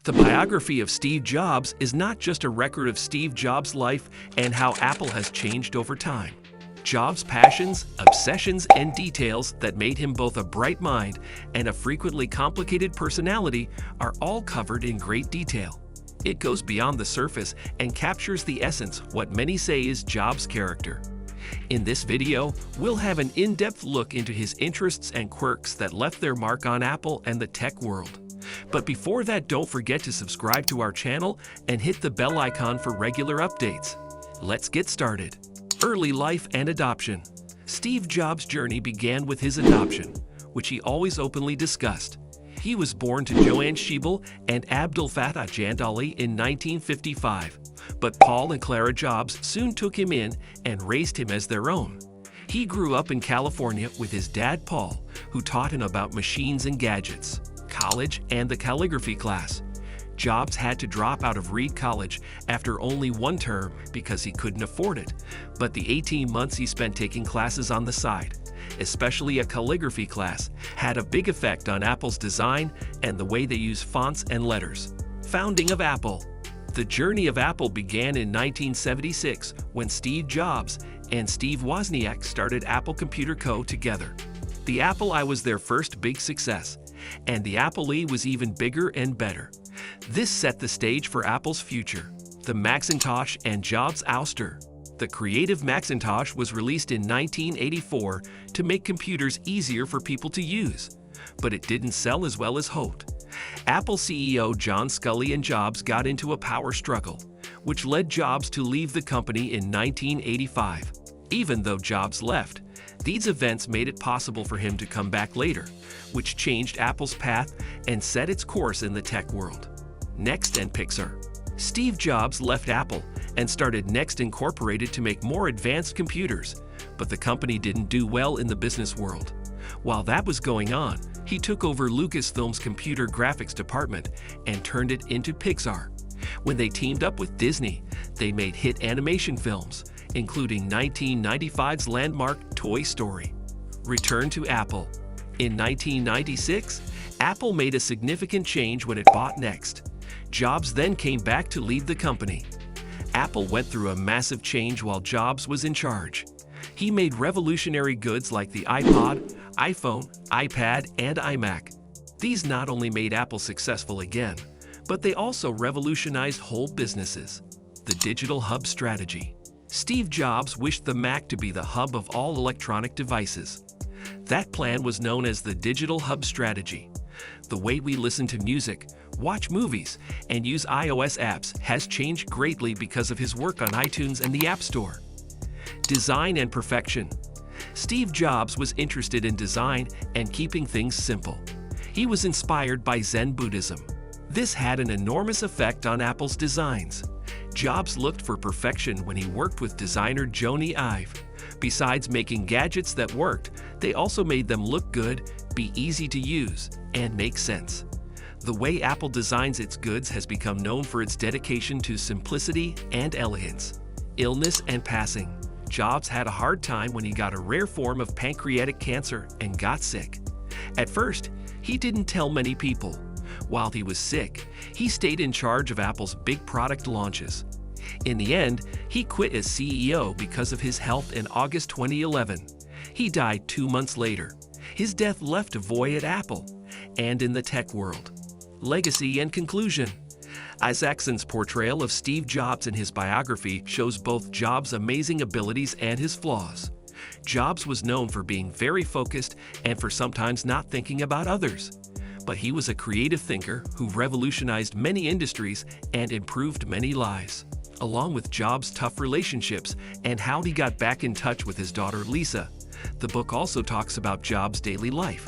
The biography of Steve Jobs is not just a record of Steve Jobs' life and how Apple has changed over time. Jobs' passions, obsessions, and details that made him both a bright mind and a frequently complicated personality are all covered in great detail. It goes beyond the surface and captures the essence, what many say is Jobs' character. In this video, we'll have an in-depth look into his interests and quirks that left their mark on Apple and the tech world. But before that, don't forget to subscribe to our channel and hit the bell icon for regular updates. Let's get started. Early life and adoption. Steve Jobs' journey began with his adoption, which he always openly discussed. He was born to Joanne Schiebel and Abdul Fattah Jandali in 1955, but Paul and Clara Jobs soon took him in and raised him as their own. He grew up in California with his dad Paul, who taught him about machines and gadgets, college, and the calligraphy class. Jobs had to drop out of Reed College after only one term because he couldn't afford it, but the 18 months he spent taking classes on the side, especially a calligraphy class, had a big effect on Apple's design and the way they use fonts and letters. Founding of Apple. The journey of Apple began in 1976 when Steve Jobs and Steve Wozniak started Apple Computer Co. together. The Apple I was their first big success, and the Apple II was even bigger and better. This set the stage for Apple's future. The Macintosh and Jobs' ouster. The Creative Macintosh was released in 1984 to make computers easier for people to use, but it didn't sell as well as hoped. Apple CEO John Sculley and Jobs got into a power struggle, which led Jobs to leave the company in 1985. Even though Jobs left, these events made it possible for him to come back later, which changed Apple's path and set its course in the tech world. Next and Pixar. Steve Jobs left Apple and started Next Incorporated to make more advanced computers, but the company didn't do well in the business world. While that was going on, he took over Lucasfilm's computer graphics department and turned it into Pixar. When they teamed up with Disney, they made hit animation films, including 1995's landmark Toy Story. Return to Apple. In 1996, Apple made a significant change when it bought Next. Jobs then came back to lead the company. Apple went through a massive change while Jobs was in charge. He made revolutionary goods like the iPod, iPhone, iPad, and iMac. These not only made Apple successful again, but they also revolutionized whole businesses. The digital hub strategy. Steve Jobs wished the Mac to be the hub of all electronic devices. That plan was known as the digital hub strategy. The way we listen to music, watch movies, and use iOS apps has changed greatly because of his work on iTunes and the App Store. Design and perfection. Steve Jobs was interested in design and keeping things simple. He was inspired by Zen Buddhism. This had an enormous effect on Apple's designs. Jobs looked for perfection when he worked with designer Jony Ive. Besides making gadgets that worked, they also made them look good, be easy to use, and make sense. The way Apple designs its goods has become known for its dedication to simplicity and elegance. Illness and passing. Jobs had a hard time when he got a rare form of pancreatic cancer and got sick. At first, he didn't tell many people. While he was sick, he stayed in charge of Apple's big product launches. In the end, he quit as CEO because of his health in August 2011. He died 2 months later. His death left a void at Apple and in the tech world. Legacy and conclusion. Isaacson's portrayal of Steve Jobs in his biography shows both Jobs' amazing abilities and his flaws. Jobs was known for being very focused and for sometimes not thinking about others. But he was a creative thinker who revolutionized many industries and improved many lives. Along with Jobs' tough relationships and how he got back in touch with his daughter Lisa, the book also talks about Jobs' daily life.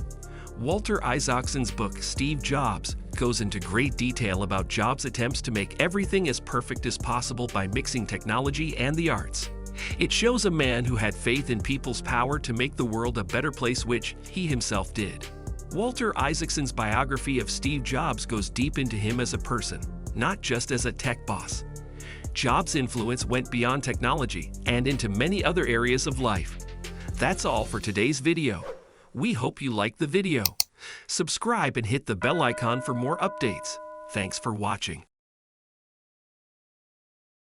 Walter Isaacson's book, Steve Jobs, goes into great detail about Jobs' attempts to make everything as perfect as possible by mixing technology and the arts. It shows a man who had faith in people's power to make the world a better place, which he himself did. Walter Isaacson's biography of Steve Jobs goes deep into him as a person, not just as a tech boss. Jobs' influence went beyond technology and into many other areas of life. That's all for today's video. We hope you liked the video. Subscribe and hit the bell icon for more updates. Thanks for watching.